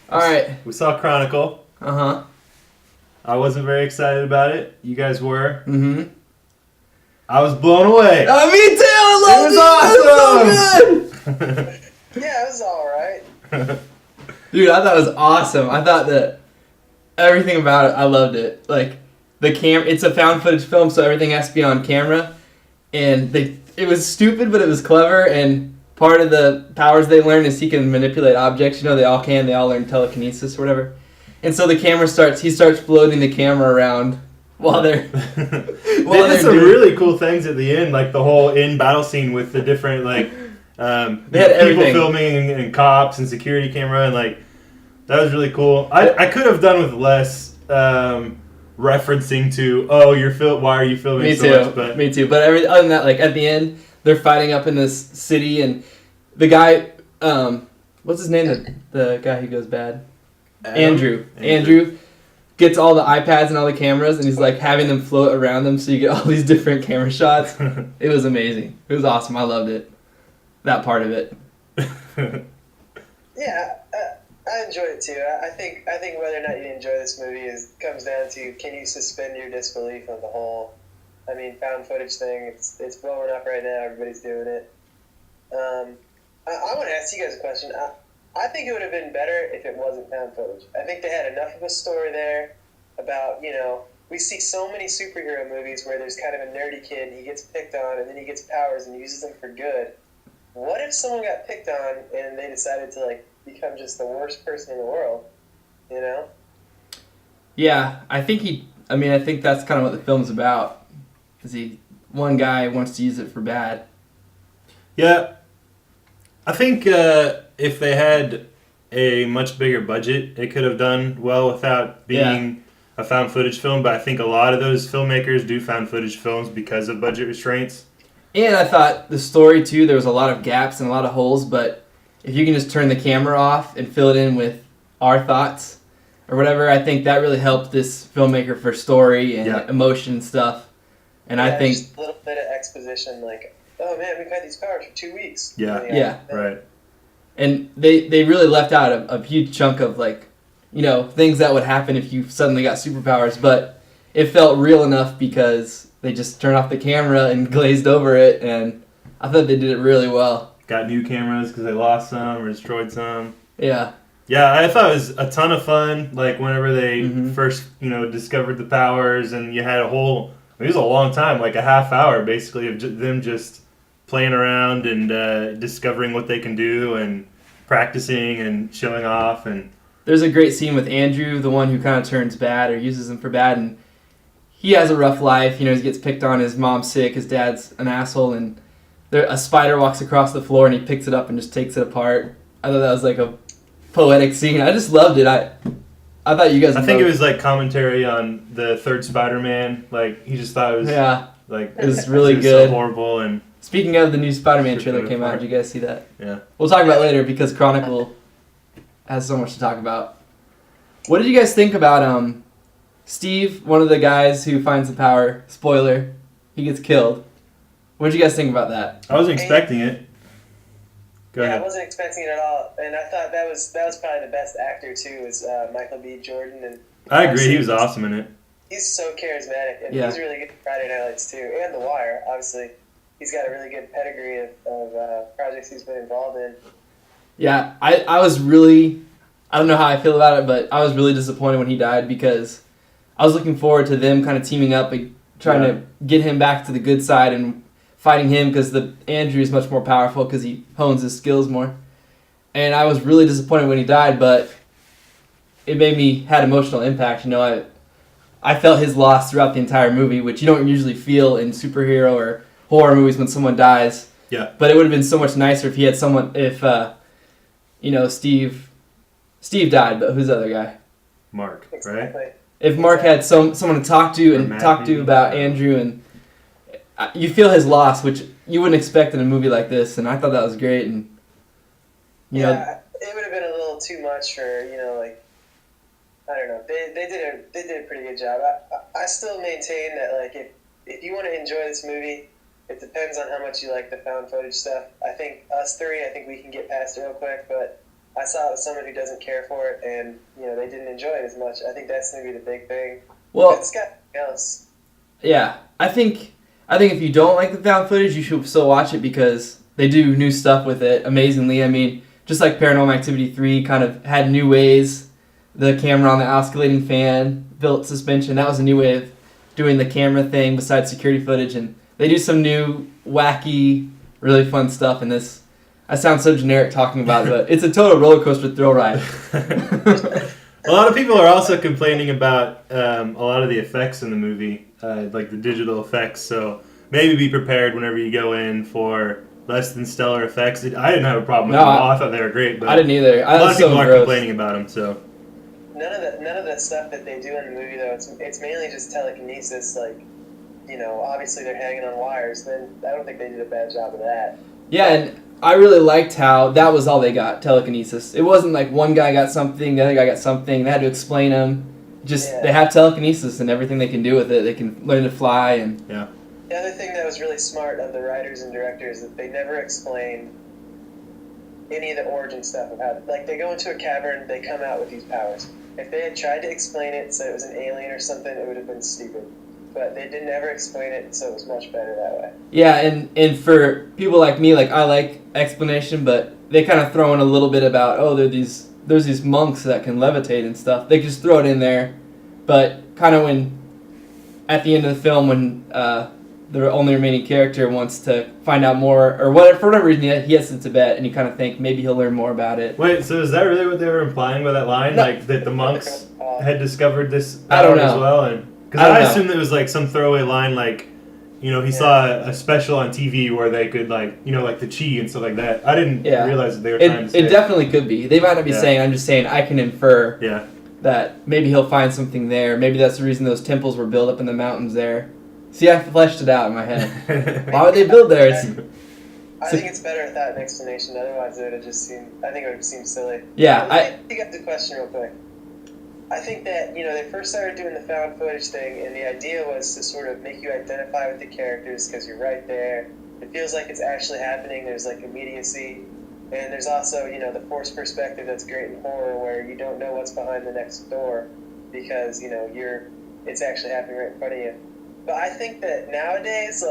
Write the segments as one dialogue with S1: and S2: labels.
S1: All right.
S2: We saw Chronicle.
S1: Uh-huh.
S2: I wasn't very excited about it. You guys were.
S1: Mm-hmm.
S2: I was blown away.
S1: Me too! I loved it! It was so good!
S3: Yeah, it was alright.
S1: Dude, I thought it was awesome. I thought that everything about it, I loved it. Like, it's a found footage film, so everything has to be on camera. And it was stupid, but it was clever, and part of the powers they learn is he can manipulate objects. You know, they all learn telekinesis or whatever. And so he starts floating the camera around while they're
S2: They did some really cool things at the end, like the whole in battle scene with the different they had people
S1: everything.
S2: filming and cops and security camera, and like that was really cool. I could have done with less referencing to why are you filming so much? But
S1: me too. But other than that, like at the end, they're fighting up in this city, and the guy, what's his name? The guy who goes bad. Andrew gets all the iPads and all the cameras, and he's like having them float around them, so you get all these different camera shots. It was amazing. It was awesome. I loved it. That part of it.
S3: Yeah, I enjoyed it too. I think whether or not you enjoy this movie comes down to, can you suspend your disbelief of the whole, found footage thing. It's blowing up right now. Everybody's doing it. I want to ask you guys a question. I think it would have been better if it wasn't found footage. I think they had enough of a story there about, we see so many superhero movies where there's kind of a nerdy kid, he gets picked on, and then he gets powers and uses them for good. What if someone got picked on and they decided to, become just the worst person in the world,
S1: Yeah, I think that's kind of what the film's about. Because one guy wants to use it for bad.
S2: Yeah, I think if they had a much bigger budget, it could have done well without being a found footage film. But I think a lot of those filmmakers do found footage films because of budget restraints.
S1: And I thought the story, too, there was a lot of gaps and a lot of holes, but if you can just turn the camera off and fill it in with our thoughts or whatever, I think that really helped this filmmaker for story and emotion and stuff. And I think
S3: just a little bit of exposition, oh man, we've had these powers for 2 weeks.
S1: Yeah.
S2: Right.
S1: And they really left out a huge chunk of things that would happen if you suddenly got superpowers, but it felt real enough because they just turned off the camera and glazed over it, and I thought they did it really well.
S2: Got new cameras because they lost some or destroyed some.
S1: Yeah.
S2: Yeah, I thought it was a ton of fun. Like whenever they first, discovered the powers, and you had it was a long time, like a half hour basically of them just playing around and discovering what they can do and practicing and showing off. And
S1: there's a great scene with Andrew, the one who kind of turns bad or uses them for bad, and he has a rough life. He gets picked on. His mom's sick. His dad's an asshole, and a spider walks across the floor, and he picks it up and just takes it apart. I thought that was like a poetic scene. I just loved it. I thought you guys.
S2: I think it was like commentary on the third Spider-Man. Like he just thought it was it
S1: was really good.
S2: So horrible. And
S1: speaking of, the new Spider-Man trailer came out. Did you guys see that?
S2: Yeah.
S1: We'll talk about it later because Chronicle has so much to talk about. What did you guys think about Steve, one of the guys who finds the power? Spoiler, he gets killed. What did you guys think about that?
S2: I wasn't expecting it. Go ahead.
S3: I wasn't expecting it at all, and I thought that was probably the best actor too, was Michael B. Jordan. And
S2: I agree, he was awesome in it.
S3: He's so charismatic, and he's really good at Friday Night Lights too, and The Wire. Obviously, he's got a really good pedigree of projects he's been involved in.
S1: Yeah, I was really, I don't know how I feel about it, but I was really disappointed when he died because I was looking forward to them kind of teaming up and trying to get him back to the good side and fighting him because Andrew is much more powerful because he hones his skills more. And I was really disappointed when he died, but it had emotional impact. I felt his loss throughout the entire movie, which you don't usually feel in superhero or horror movies when someone dies.
S2: Yeah.
S1: But it would have been so much nicer if he had someone, Steve died, but who's the other guy?
S2: Mark,
S3: exactly.
S2: Right?
S1: If Mark had someone to talk to about Andrew, and you feel his loss, which you wouldn't expect in a movie like this, and I thought that was great. And
S3: it would have been a little too much for I don't know. They did a pretty good job. I still maintain that if you want to enjoy this movie, it depends on how much you like the found footage stuff. I think us three, we can get past it real quick, but I saw it with someone who doesn't care for it, and they didn't enjoy it as much. I think that's going to be the big thing.
S1: Well,
S3: it's got something else.
S1: Yeah, I think if you don't like the found footage, you should still watch it because they do new stuff with it amazingly. I mean, just like Paranormal Activity 3 kind of had new ways. The camera on the oscillating fan, built suspension, that was a new way of doing the camera thing besides security footage. And they do some new, wacky, really fun stuff in this. I sound so generic talking about it, but it's a total roller coaster thrill ride.
S2: A lot of people are also complaining about a lot of the effects in the movie, like the digital effects. So maybe be prepared whenever you go in for less than stellar effects. I didn't have a problem with them at all. I thought they were great. But
S1: I didn't either.
S2: A lot of people are complaining about them. So
S3: none of the stuff that they do in the movie, though, it's mainly just telekinesis. Like, obviously they're hanging on wires. Then I don't think they did a bad job of that.
S1: Yeah, and I really liked how that was all they got, telekinesis. It wasn't like one guy got something, the other guy got something. They had to explain them. They have telekinesis and everything they can do with it. They can learn to fly and.
S2: Yeah.
S3: The other thing that was really smart of the writers and directors is that they never explained any of the origin stuff of how, like, they go into a cavern, they come out with these powers. If they had tried to explain it so it was an alien or something, it would have been stupid. But they didn't ever explain it, so it was much better that way.
S1: Yeah, and for people like me, like, I like explanation, but they kind of throw in a little bit about, there's these monks that can levitate and stuff. They just throw it in there, but kind of when, at the end of the film, when the only remaining character wants to find out more, or whatever, for whatever reason, he heads to Tibet, and you kind of think maybe he'll learn more about it.
S2: Wait, so is that really what they were implying by that line?
S1: No.
S2: Like, that the monks had discovered this
S1: I don't
S2: power as
S1: know.
S2: well? Because I assumed it was like some throwaway line, like, he saw a special on TV where they could, like, like the chi and stuff like that. I didn't realize that they were trying to say.
S1: It definitely could be. They might not be saying, I'm just saying I can infer that maybe he'll find something there. Maybe that's the reason those temples were built up in the mountains there. See, I fleshed it out in my head. Why would they build there?
S3: I think it's better without an explanation. Otherwise, it would have just seemed. I think it would have seemed silly.
S1: Yeah,
S3: I think up the question real quick. I think that they first started doing the found footage thing, and the idea was to sort of make you identify with the characters because you're right there. It feels like it's actually happening. There's like immediacy, and there's also the forced perspective that's great in horror, where you don't know what's behind the next door because it's actually happening right in front of you. But I think that nowadays,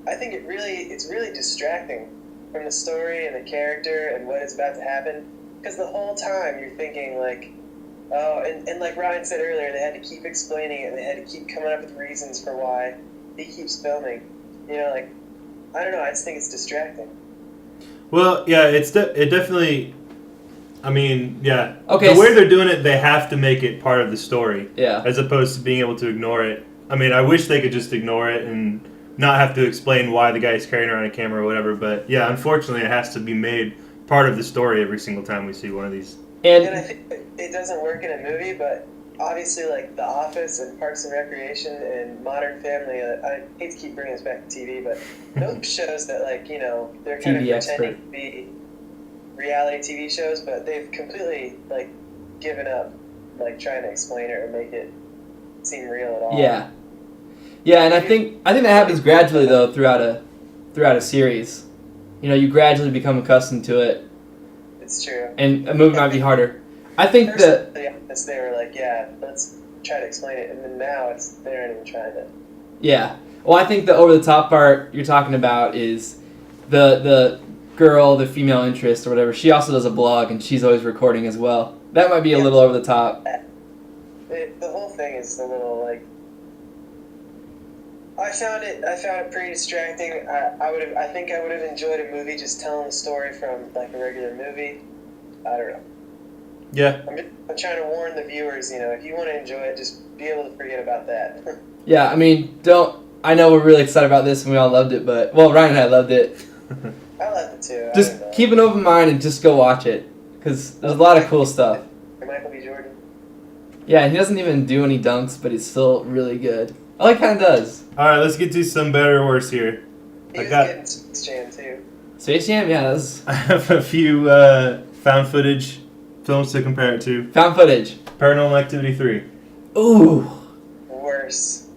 S3: it's really distracting from the story and the character and what is about to happen. Because the whole time you're thinking, like, oh, and like Ryan said earlier, they had to keep explaining it and they had to keep coming up with reasons for why he keeps filming. I don't know, I just think it's distracting.
S2: Well, yeah, it definitely... I mean, yeah.
S1: Okay,
S2: the way they're doing it, they have to make it part of the story.
S1: Yeah.
S2: As opposed to being able to ignore it. I mean, I wish they could just ignore it and not have to explain why the guy's carrying around a camera or whatever. But yeah, unfortunately, it has to be made part of the story every single time we see one of these.
S3: And I think it doesn't work in a movie, but obviously, like The Office and Parks and Recreation and Modern Family, I hate to keep bringing us back to TV, but those shows that, like, they're kind of pretending to be reality TV shows, but they've completely, like, given up, like, trying to explain it or make it seem real at all.
S1: Yeah. Yeah, and I think that happens gradually though throughout a series. You gradually become accustomed to it.
S3: It's true.
S1: And a movie might be harder. I think that
S3: they were like, yeah, let's try to explain it, and then now they aren't even trying to.
S1: Yeah. Well, I think the over the top part you're talking about is the girl, the female interest or whatever. She also does a blog and she's always recording as well. That might be a little over the top.
S3: The whole thing is a little, like, I found it pretty distracting. I think I would have enjoyed a movie just telling the story from, like, a regular movie. I don't know.
S2: Yeah.
S3: I'm trying to warn the viewers, if you want to enjoy it, just be able to forget about that.
S1: Yeah, I mean, I know we're really excited about this and we all loved it, but, well, Ryan and I loved it.
S3: I loved it too.
S1: Just keep an open mind and just go watch it, because there's a lot of cool stuff.
S3: Michael B. Jordan.
S1: Yeah, he doesn't even do any dunks, but he's still really good. Oh, he kind of does.
S2: All right, let's get to some better or worse here.
S3: He was good in Space Jam too.
S1: Space Jam, yeah.
S2: I have a few found footage films to compare it to.
S1: Found footage.
S2: Paranormal Activity 3.
S1: Ooh.
S3: Worse.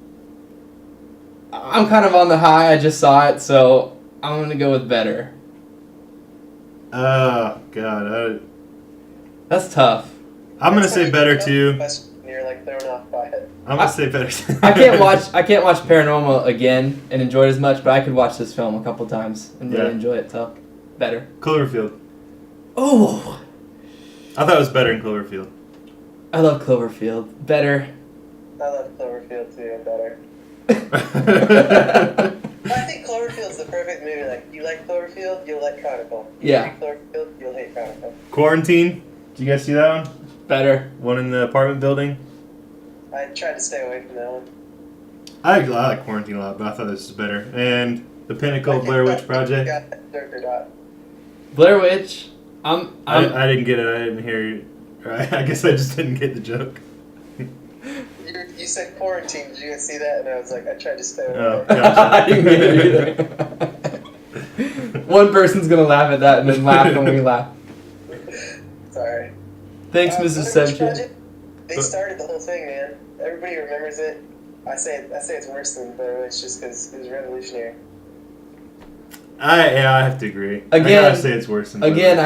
S1: I'm kind of on the high. I just saw it, so I'm going to go with better.
S2: Oh, God.
S1: That's tough.
S2: I'm gonna say better too.
S3: You're like thrown off by it.
S2: I'm gonna say better too.
S1: I can't watch Paranormal again and enjoy it as much, but I could watch this film a couple times and really enjoy it. So, better.
S2: Cloverfield.
S1: Oh,
S2: I thought it was better in Cloverfield.
S1: I love Cloverfield. Better.
S3: I love Cloverfield too. Better. I think Cloverfield's the perfect movie. Like, you like Cloverfield, you'll like Chronicle. You
S1: Yeah.
S3: like Cloverfield, you'll hate Chronicle.
S2: Quarantine. Did you guys see that one?
S1: Better.
S2: One in the apartment building.
S3: I tried to stay away from that one.
S2: I like Quarantine a lot, but I thought this was better. And the Pinnacle Blair Witch Project.
S3: Got that joke or not.
S1: Blair Witch.
S2: I didn't get it. I didn't hear you. I guess I just didn't get the joke.
S3: You said quarantine. Did you guys see that? And I was like, I tried to stay away.
S2: Oh,
S1: I
S2: gotcha.
S1: didn't get it either. One person's gonna laugh at that and then laugh when we laugh.
S3: Sorry.
S1: Thanks, Mrs.
S3: Blair Witch
S1: Semchin.
S3: Project, They started the whole thing, man. Everybody remembers it. I say it's worse than Blair Witch just because it was revolutionary.
S2: I have to agree.
S1: Again-
S2: I gotta say it's worse than Blair
S1: Again,
S2: Witch.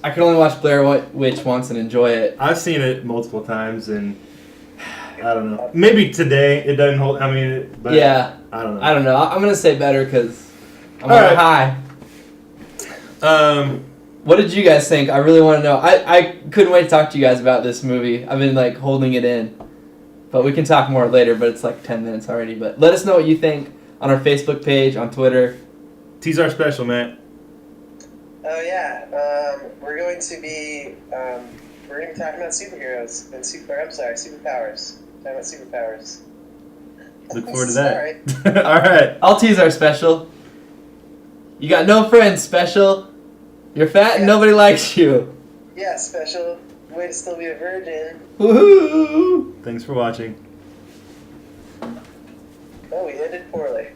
S1: I could only watch Blair Witch once and enjoy it.
S2: I've seen it multiple times, and I don't know. Maybe today it doesn't hold. I mean, but
S1: Yeah,
S2: I don't know.
S1: I don't know. I'm gonna say better because I'm
S2: All
S1: on a
S2: right.
S1: high. What did you guys think? I really want to know. I couldn't wait to talk to you guys about this movie. I've been like holding it in, but we can talk more later. But it's like 10 minutes already. But let us know what you think on our Facebook page, on Twitter.
S2: Tease our special, Matt.
S3: Oh yeah, we're going to be talking about superheroes and superpowers. Talking about superpowers.
S2: Look forward to
S3: Sorry.
S2: that. All right.
S1: I'll tease our special. You got no friends, special. You're fat and nobody likes you.
S3: Yeah, special. Way to still be a virgin.
S1: Woohoo!
S2: Thanks for watching.
S3: Oh, we ended poorly.